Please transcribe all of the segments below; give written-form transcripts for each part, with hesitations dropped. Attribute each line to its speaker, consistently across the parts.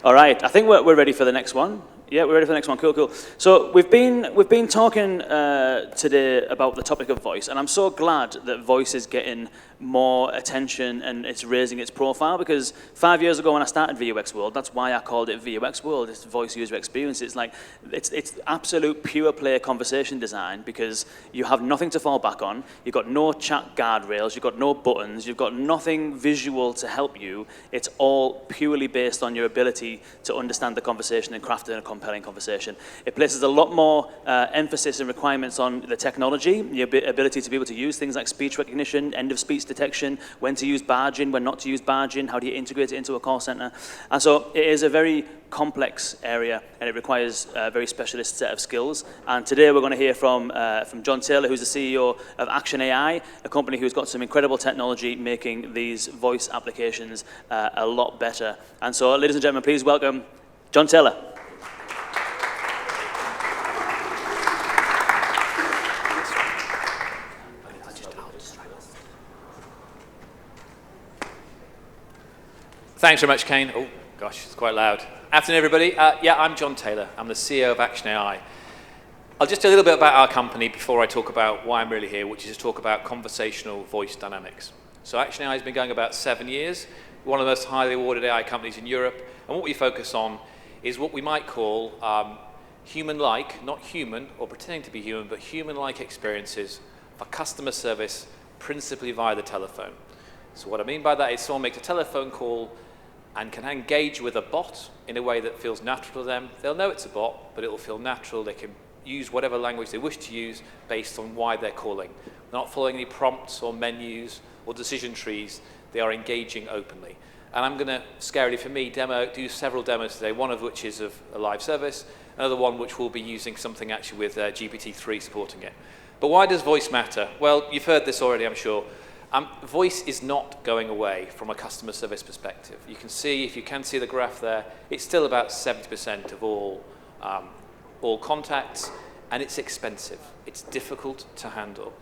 Speaker 1: All right, I think we're ready for the next one. Yeah, we're ready for the next one. Cool, cool. So we've been talking today about the topic of voice, and I'm so glad that voice is getting more attention and it's raising its profile, because 5 years ago when I started VUX World, that's why I called it VUX World. It's voice user experience. It's like it's absolute pure play conversation design, because you have nothing to fall back on. You've got no chat guardrails. You've got no buttons. You've got nothing visual to help you. It's all purely based on your ability to understand the conversation and craft it in a compelling conversation. It places a lot more emphasis and requirements on the technology, your ability to be able to use things like speech recognition, end of speech detection, when to use barging, when not to use barging, how do you integrate it into a call center. And so it is a very complex area, and it requires a very specialist set of skills. And today we're going to hear from John Taylor, who's the CEO of Action AI, a company who's got some incredible technology making these voice applications a lot better. And so, ladies and gentlemen, please welcome John Taylor.
Speaker 2: Thanks very much, Kane. Oh, gosh, it's quite loud. Afternoon, everybody. Yeah, I'm John Taylor. I'm the CEO of Action AI. I'll just tell you a little bit about our company before I talk about why I'm really here, which is to talk about conversational voice dynamics. So Action AI has been going about 7 years. We're one of the most highly awarded AI companies in Europe. And what we focus on is what we might call human-like, not human or pretending to be human, but human-like experiences for customer service, principally via the telephone. So what I mean by that is someone makes a telephone call and can engage with a bot in a way that feels natural to them. They'll know it's a bot, but it will feel natural. They can use whatever language they wish to use based on why they're calling. They're not following any prompts or menus or decision trees. They are engaging openly. And I'm going to, scarily for me, do several demos today, one of which is of a live service, another one which will be using something actually with GPT-3 supporting it. But why does voice matter? Well, you've heard this already, I'm sure. Voice is not going away from a customer service perspective. You can see, if you can see the graph there, it's still about 70% of all contacts, and it's expensive. It's difficult to handle.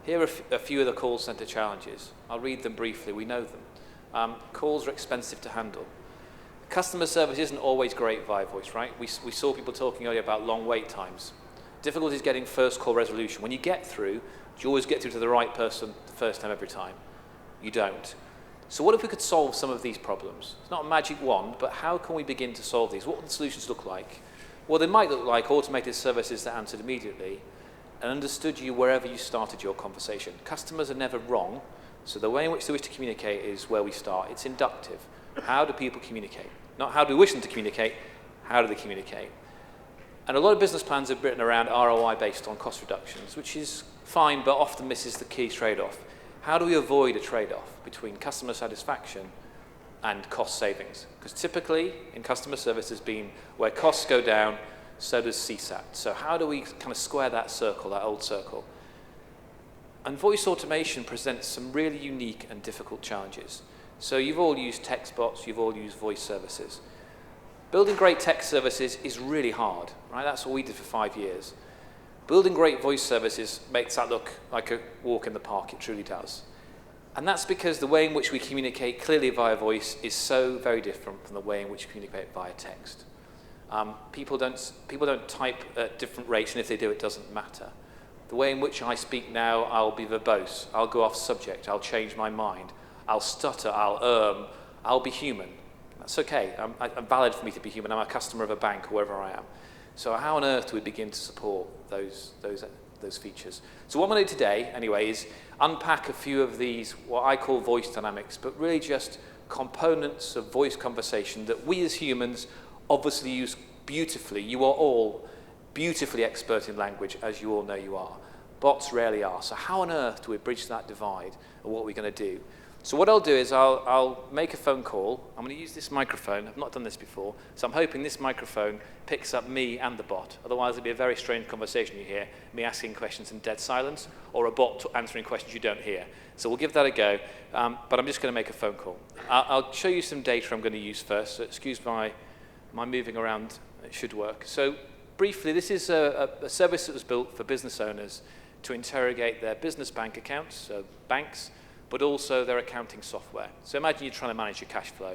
Speaker 2: Here are a few of the call center challenges. I'll read them briefly, we know them. Calls are expensive to handle. Customer service isn't always great via voice, right? We saw people talking earlier about long wait times. Difficulty is getting first call resolution. When you get through, do you always get through to the right person the first time every time? You don't. So what if we could solve some of these problems? It's not a magic wand, but how can we begin to solve these? What would the solutions look like? Well, they might look like automated services that answered immediately and understood you wherever you started your conversation. Customers are never wrong, so the way in which they wish to communicate is where we start. It's inductive. How do people communicate? Not how do we wish them to communicate, how do they communicate? And a lot of business plans are written around ROI based on cost reductions, which is fine, but often misses the key trade-off. How do we avoid a trade-off between customer satisfaction and cost savings? Because typically, in customer service, has been where costs go down, so does CSAT. So how do we kind of square that circle, that old circle? And voice automation presents some really unique and difficult challenges. So you've all used text bots, you've all used voice services. Building great text services is really hard, right? That's what we did for 5 years. Building great voice services makes that look like a walk in the park. It truly does. And that's because the way in which we communicate clearly via voice is so very different from the way in which we communicate via text. People don't type at different rates, and if they do, it doesn't matter. The way in which I speak now, I'll be verbose. I'll go off subject. I'll change my mind. I'll stutter. I'll be human. That's okay. I'm valid for me to be human. I'm a customer of a bank or wherever I am. So how on earth do we begin to support those features? So what I'm going to do today, anyway, is unpack a few of these, what I call voice dynamics, but really just components of voice conversation that we as humans obviously use beautifully. You are all beautifully expert in language, as you all know you are. Bots rarely are. So how on earth do we bridge that divide, and what are we going to do? So what I'll do is I'll make a phone call. I'm going to use this microphone. I've not done this before. So I'm hoping this microphone picks up me and the bot. Otherwise, it'll be a very strange conversation you hear, me asking questions in dead silence, or a bot answering questions you don't hear. So we'll give that a go. But I'm just going to make a phone call. I'll show you some data I'm going to use first. So excuse my moving around. It should work. So briefly, this is a service that was built for business owners to interrogate their business bank accounts, so banks, but also their accounting software. So imagine you're trying to manage your cash flow.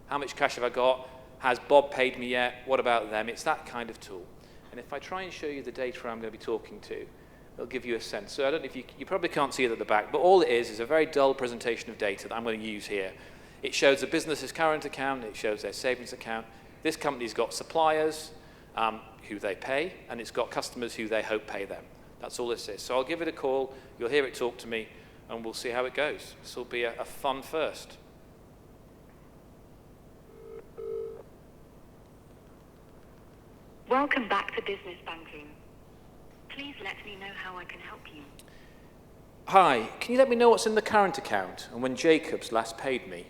Speaker 2: How much cash have I got? has Bob paid me yet? What about them? It's that kind of tool. And if I try and show you the data I'm going to be talking to, it'll give you a sense. So I don't know if you probably can't see it at the back, but all it is a very dull presentation of data that I'm going to use here. It shows the business's current account, it shows their savings account. This company's got suppliers who they pay, and it's got customers who they hope pay them. That's all this is. So I'll give it a call, you'll hear it talk to me, and we'll see how it goes. This will be a fun first.
Speaker 3: Welcome back to business banking. Please let me know how I can help you.
Speaker 2: Hi, can you let me know what's in the current account and when Jacobs last paid me?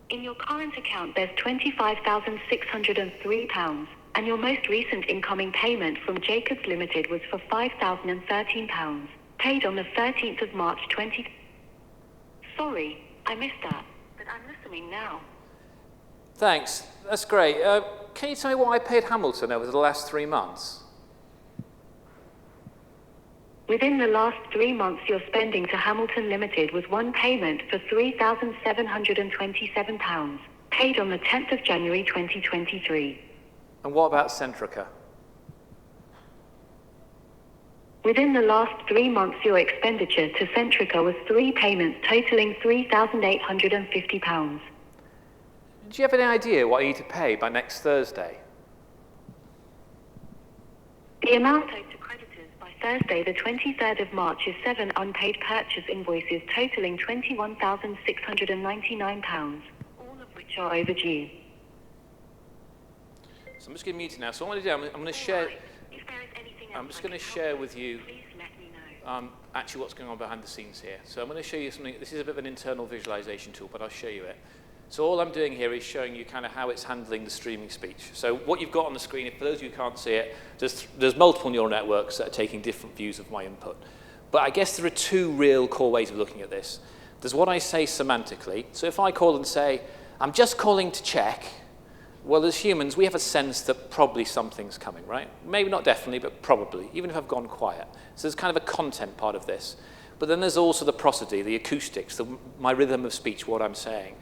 Speaker 3: In your current account, there's £25,603, and your most recent incoming payment from Jacobs Limited was for £5,013, paid on the 13th of March 20... Sorry, I missed that, but I'm listening now.
Speaker 2: Thanks, that's great. Can you tell me what I paid Hamilton over the last 3 months?
Speaker 3: Within the last 3 months, your spending to Hamilton Limited was one payment for £3,727, paid on the 10th of January 2023.
Speaker 2: And what about Centrica?
Speaker 3: Within the last 3 months, your expenditure to Centrica was 3 payments totaling £3,850.
Speaker 2: Do you have any idea what I need to pay by next Thursday?
Speaker 3: The amount owed to creditors by Thursday, the 23rd of March, is 7 unpaid purchase invoices totaling £21,699, all of which are overdue.
Speaker 2: So I'm just going to mute it now. So what I'm going to do, I'm going to share. I'm just going to share with you actually what's going on behind the scenes here. So I'm going to show you something. This is a bit of an internal visualization tool, but I'll show you it. So all I'm doing here is showing you kind of how it's handling the streaming speech. So what you've got on the screen, if for those of you who can't see it, there's multiple neural networks that are taking different views of my input. But I guess there are 2 real core ways of looking at this. There's what I say semantically. So if I call and say, I'm just calling to check, well, as humans, we have a sense that probably something's coming, right? Maybe not definitely, but probably, even if I've gone quiet. So there's kind of a content part of this. But then there's also the prosody, the acoustics, my rhythm of speech, what I'm saying.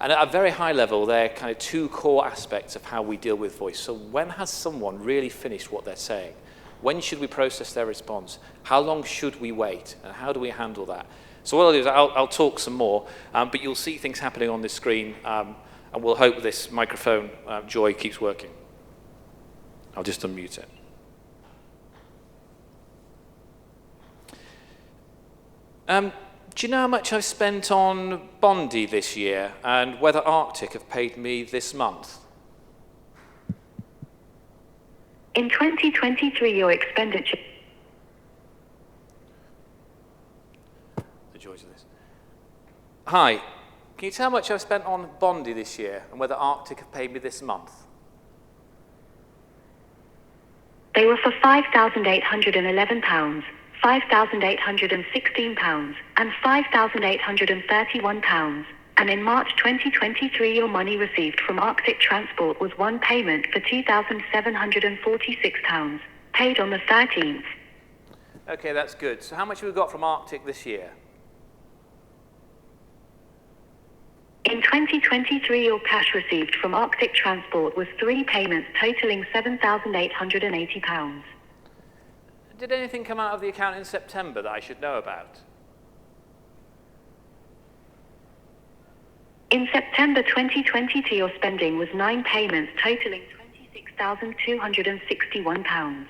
Speaker 2: And at a very high level, they're kind of 2 core aspects of how we deal with voice. So when has someone really finished what they're saying? When should we process their response? How long should we wait? And how do we handle that? So what I'll do is I'll talk some more, but you'll see things happening on this screen, and we'll hope this microphone joy keeps working. I'll just unmute it. Do you know how much I've spent on Bondi this year and whether Arctic have paid me this month?
Speaker 3: In 2023, your expenditure...
Speaker 2: The joys of this. Hi, can you tell how much I've spent on Bondi this year and whether Arctic have paid me this month?
Speaker 3: They were for £5,811, £5,816 and £5,831, and in March 2023 your money received from Arctic Transport was one payment for £2,746, paid on the 13th.
Speaker 2: Okay, that's good. So how much have we got from Arctic this year?
Speaker 3: In 2023 your cash received from Arctic Transport was 3 payments totaling £7,880.
Speaker 2: Did anything come out of the account in September that I should know about?
Speaker 3: In September 2022, your spending was 9 payments totaling £26,261.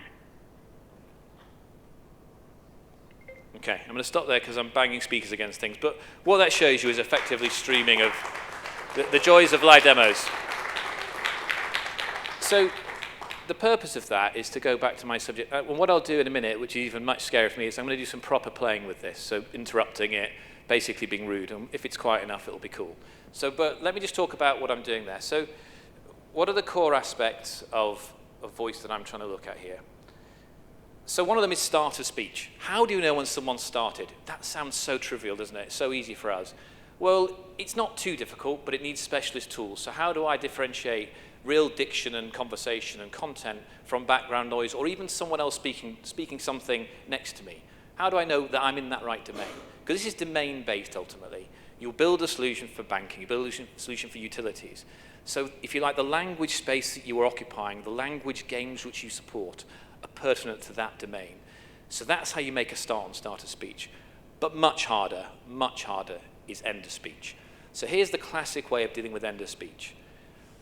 Speaker 2: Okay, I'm going to stop there because I'm banging speakers against things. But what that shows you is effectively streaming of the joys of live demos. So the purpose of that is to go back to my subject. And what I'll do in a minute, which is even much scarier for me, is I'm going to do some proper playing with this. So interrupting it, basically being rude. And if it's quiet enough, it'll be cool. So, but let me just talk about what I'm doing there. So what are the core aspects of voice that I'm trying to look at here? So one of them is start of speech. How do you know when someone's started? That sounds so trivial, doesn't it? It's so easy for us. Well, it's not too difficult, but it needs specialist tools. So how do I differentiate real diction and conversation and content from background noise, or even someone else speaking something next to me? How do I know that I'm in that right domain? Because this is domain-based, ultimately. You'll build a solution for banking, you build a solution for utilities. So if you like, the language space that you are occupying, the language games which you support are pertinent to that domain. So that's how you make a start on start of speech. But much harder is end of speech. So here's the classic way of dealing with end of speech.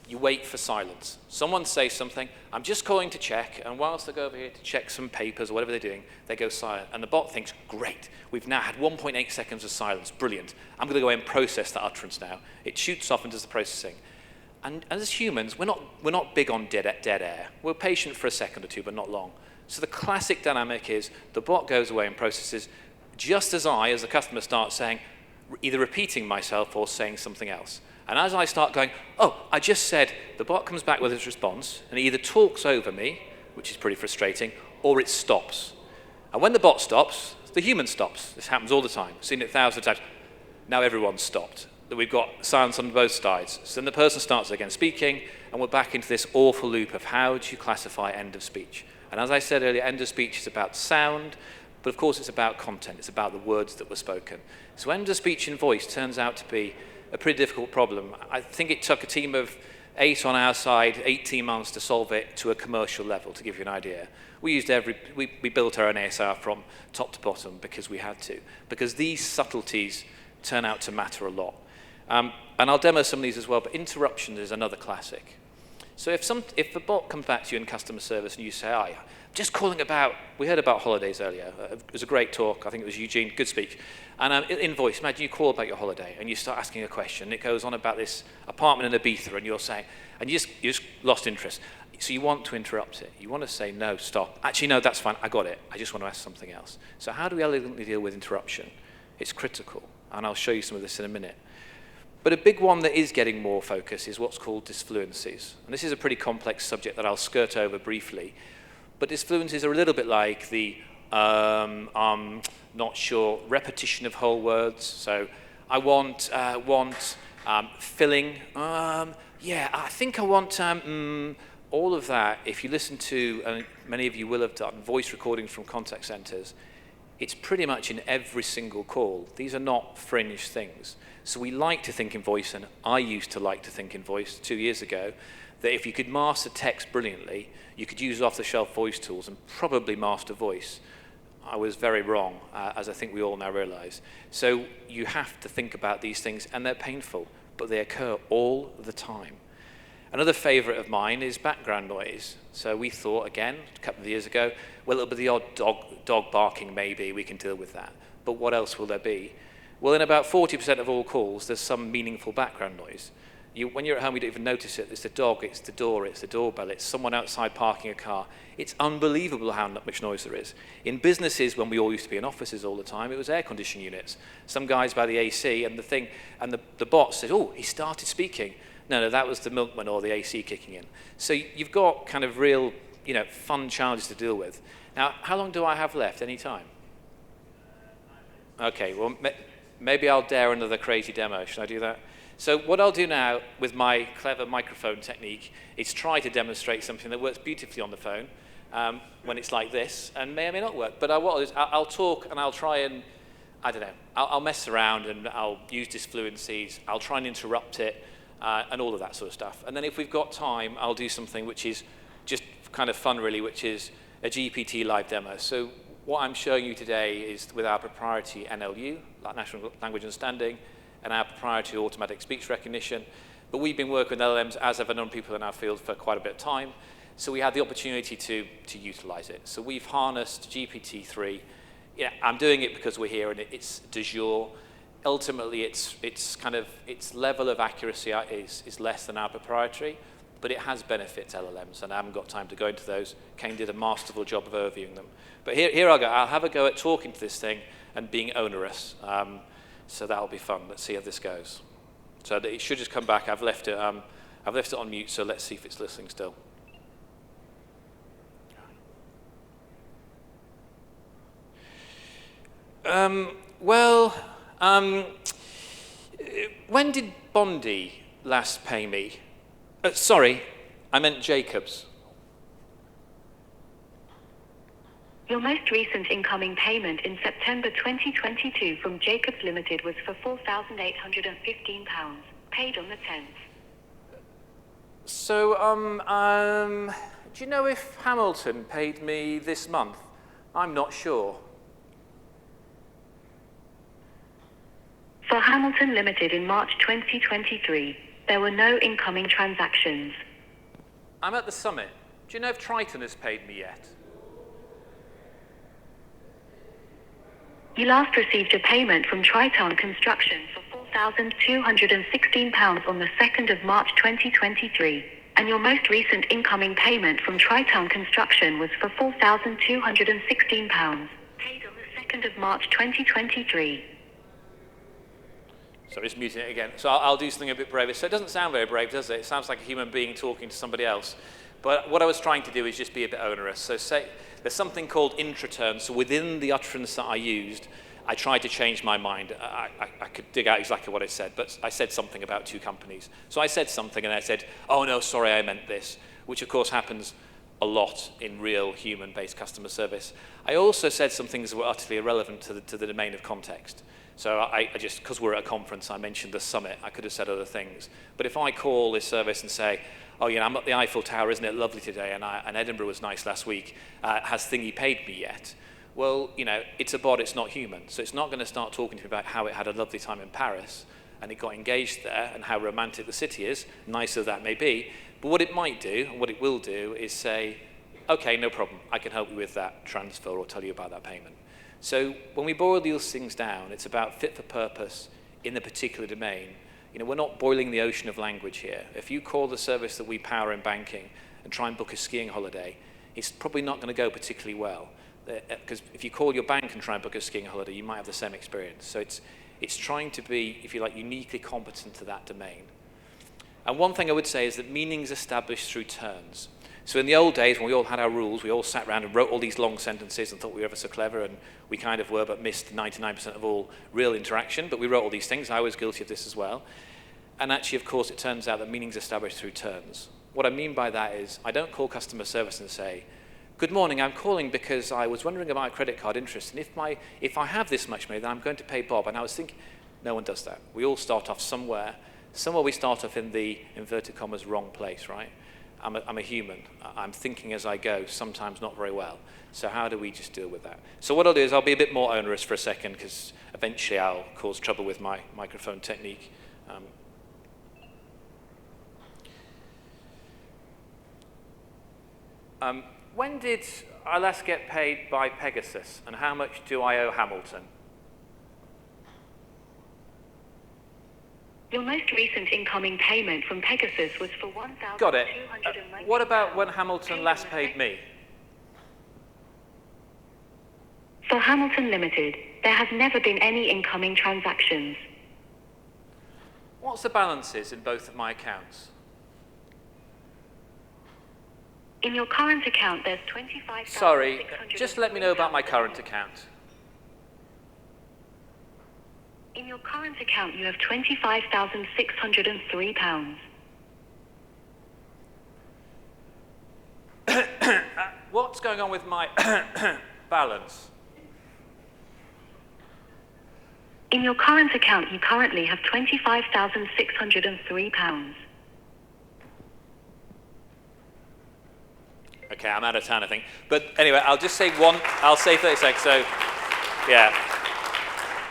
Speaker 2: You wait for silence. Someone says something, I'm just calling to check, and whilst they go over here to check some papers or whatever they're doing, they go silent. And the bot thinks, great, we've now had 1.8 seconds of silence, brilliant. I'm going to go and process that utterance now. It shoots off and does the processing. And as humans, we're not big on dead air. We're patient for a second or two, but not long. So the classic dynamic is the bot goes away and processes just as I, as the customer, start saying, either repeating myself or saying something else. And as I start going, oh, I just said, the bot comes back with its response, and it either talks over me, which is pretty frustrating, or it stops. And when the bot stops, the human stops. This happens all the time. I've seen it thousands of times. Now everyone's stopped. That we've got silence on both sides. So then the person starts again speaking, and we're back into this awful loop of how do you classify end of speech. And as I said earlier, end of speech is about sound, but of course it's about content. It's about the words that were spoken. So end of speech in voice turns out to be a pretty difficult problem. I think it took a team of 8 on our side, 18 months to solve it to a commercial level, to give you an idea. We built our own ASR from top to bottom because we had to, because these subtleties turn out to matter a lot. And I'll demo some of these as well, but interruptions is another classic. So if the bot comes back to you in customer service and you say, I'm just calling about, we heard about holidays earlier. It was a great talk. I think it was Eugene, good speech. And in voice, imagine you call about your holiday and you start asking a question. It goes on about this apartment in Ibiza and you're saying, and you just lost interest. So you want to interrupt it. You want to say, no, stop. Actually, no, that's fine. I got it. I just want to ask something else. So how do we elegantly deal with interruption? It's critical. And I'll show you some of this in a minute. But a big one that is getting more focus is what's called disfluencies. And this is a pretty complex subject that I'll skirt over briefly. But disfluencies are a little bit like the not sure, repetition of whole words. So I want filling. Yeah, I think I want all of that. If you listen to, and many of you will have done, voice recordings from contact centers, it's pretty much in every single call. These are not fringe things. So we like to think in voice, and I used to like to think in voice 2 years ago, that if you could master text brilliantly, you could use off-the-shelf voice tools and probably master voice. I was very wrong, as I think we all now realize. So you have to think about these things, and they're painful, but they occur all the time. Another favorite of mine is background noise. So we thought, again, a couple of years ago, well, it'll be the odd dog barking, maybe, we can deal with that. But what else will there be? Well, in about 40% of all calls, there's some meaningful background noise. When you're at home, you don't even notice it. It's the dog, it's the door, it's the doorbell, it's someone outside parking a car. It's unbelievable how much noise there is. In businesses, when we all used to be in offices all the time, it was air conditioning units. Some guys by the AC, and the bot said, oh, he started speaking. No, that was the milkman or the AC kicking in. So you've got kind of real, fun challenges to deal with. Now, how long do I have left? Any time? Okay, well, maybe I'll dare another crazy demo. Should I do that? So what I'll do now with my clever microphone technique is try to demonstrate something that works beautifully on the phone when it's like this, and may or may not work. But what I'll do is I'll talk and I'll try and, I don't know, I'll mess around and I'll use disfluencies. I'll try and interrupt it and all of that sort of stuff. And then if we've got time, I'll do something which is just kind of fun, really, which is a GPT live demo. So what I'm showing you today is with our proprietary NLU, Natural Language Understanding, and our proprietary automatic speech recognition. But we've been working with LLMs, as have a number of people in our field, for quite a bit of time. So we had the opportunity to utilize it. So we've harnessed GPT-3. Yeah, I'm doing it because we're here and it's du jour. Ultimately, its level of accuracy is less than our proprietary, but it has benefits, LLMs, and I haven't got time to go into those. Kane did a masterful job of overviewing them. But here I'll go. I'll have a go at talking to this thing and being onerous. So that'll be fun. Let's see how this goes. So it should just come back. I've left it on mute, so let's see if it's listening still. When did Bondi last pay me? Sorry, I meant Jacobs.
Speaker 3: Your most recent incoming payment in September 2022 from Jacobs Limited was for £4,815, paid on the 10th.
Speaker 2: So, do you know if Hamilton paid me this month? I'm not sure.
Speaker 3: For Hamilton Limited in March 2023, there were no incoming transactions.
Speaker 2: I'm at the summit. Do you know if Triton has paid me yet?
Speaker 3: You last received a payment from Triton Construction for £4,216 on the 2nd of March 2023, and your most recent incoming payment from Triton Construction was for £4,216, paid on the 2nd of March 2023.
Speaker 2: So just muting it again. So I'll do something a bit braver. So it doesn't sound very brave, does it? It sounds like a human being talking to somebody else. But what I was trying to do is just be a bit onerous. So say there's something called intraturn. So within the utterance that I used, I tried to change my mind. I could dig out exactly what I said, but I said something about two companies. So I said something and I said, oh no, sorry, I meant this, which of course happens a lot in real human-based customer service. I also said some things that were utterly irrelevant to the domain of context. So I just, because we're at a conference, I mentioned the summit. I could have said other things. But if I call this service and say, oh, you know, I'm at the Eiffel Tower, isn't it lovely today? And Edinburgh was nice last week. Has Thingy paid me yet? Well, you know, it's a bot, it's not human. So it's not going to start talking to me about how it had a lovely time in Paris and it got engaged there and how romantic the city is, nice as that may be. But what it might do, and what it will do, is say, okay, no problem. I can help you with that transfer or tell you about that payment. So when we boil these things down, it's about fit for purpose in the particular domain. You know, we're not boiling the ocean of language here. If you call the service that we power in banking and try and book a skiing holiday, it's probably not going to go particularly well. Because if you call your bank and try and book a skiing holiday, you might have the same experience. So it's trying to be, if you like, uniquely competent to that domain. And one thing I would say is that meaning's established through turns. So in the old days, when we all had our rules, we all sat around and wrote all these long sentences and thought we were ever so clever, and we kind of were, but missed 99% of all real interaction. But we wrote all these things. I was guilty of this as well. And actually, of course, it turns out that meaning's established through turns. What I mean by that is I don't call customer service and say, good morning, I'm calling because I was wondering about my credit card interest, and if I have this much money, then I'm going to pay Bob. And I was thinking, no one does that. We all start off somewhere. Somewhere we start off in the, inverted commas, wrong place, right? I'm a human. I'm thinking as I go, sometimes not very well. So how do we just deal with that? So what I'll do is I'll be a bit more onerous for a second, because eventually I'll cause trouble with my microphone technique. When did I last get paid by Pegasus, and how much do I owe Hamilton?
Speaker 3: Your most recent incoming payment from Pegasus was for £1,290.
Speaker 2: Got it. What about when Hamilton last paid me?
Speaker 3: For Hamilton Limited, there has never been any incoming transactions.
Speaker 2: What's the balances in both of my accounts?
Speaker 3: In your current account, there's £25,600.
Speaker 2: Sorry, just let me know about my current account.
Speaker 3: In your current account, you have £25,603.
Speaker 2: What's going on with my balance?
Speaker 3: In your current account, you currently have £25,603.
Speaker 2: Okay, I'm out of time, I think. But anyway, I'll just say I'll say 30 seconds, so yeah.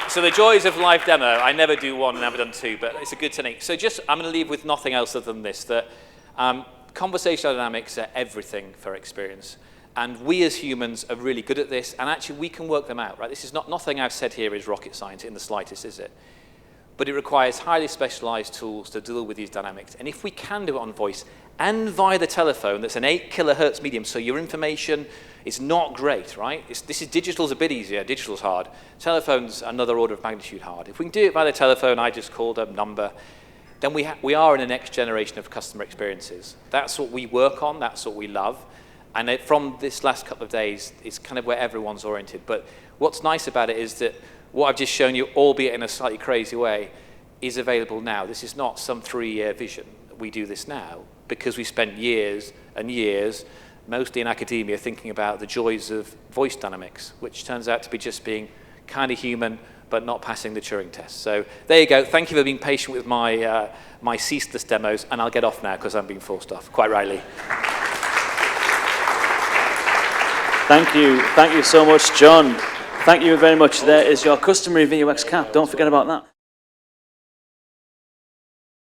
Speaker 2: So the joys of live demo, I never do one and never done two, but it's a good technique. So I'm going to leave with nothing else other than this, that conversational dynamics are everything for experience. And we as humans are really good at this, and actually we can work them out, right? This is nothing I've said here is rocket science in the slightest, is it? But it requires highly specialized tools to deal with these dynamics. And if we can do it on voice and via the telephone, that's an 8 kilohertz medium, so your information is not great, right? Digital's a bit easier, digital's hard. Telephone's another order of magnitude hard. If we can do it via the telephone, I just called a number, then we are in the next generation of customer experiences. That's what we work on, that's what we love. And from this last couple of days, it's kind of where everyone's oriented. But what's nice about it is that what I've just shown you, albeit in a slightly crazy way, is available now. This is not some 3-year vision. We do this now because we spent years and years mostly in academia, thinking about the joys of voice dynamics, which turns out to be just being kind of human, but not passing the Turing test. So there you go. Thank you for being patient with my ceaseless demos, and I'll get off now because I'm being forced off, quite rightly.
Speaker 1: Thank you. Thank you so much, John. Thank you very much. There is your customary VUX cap. Don't forget about that.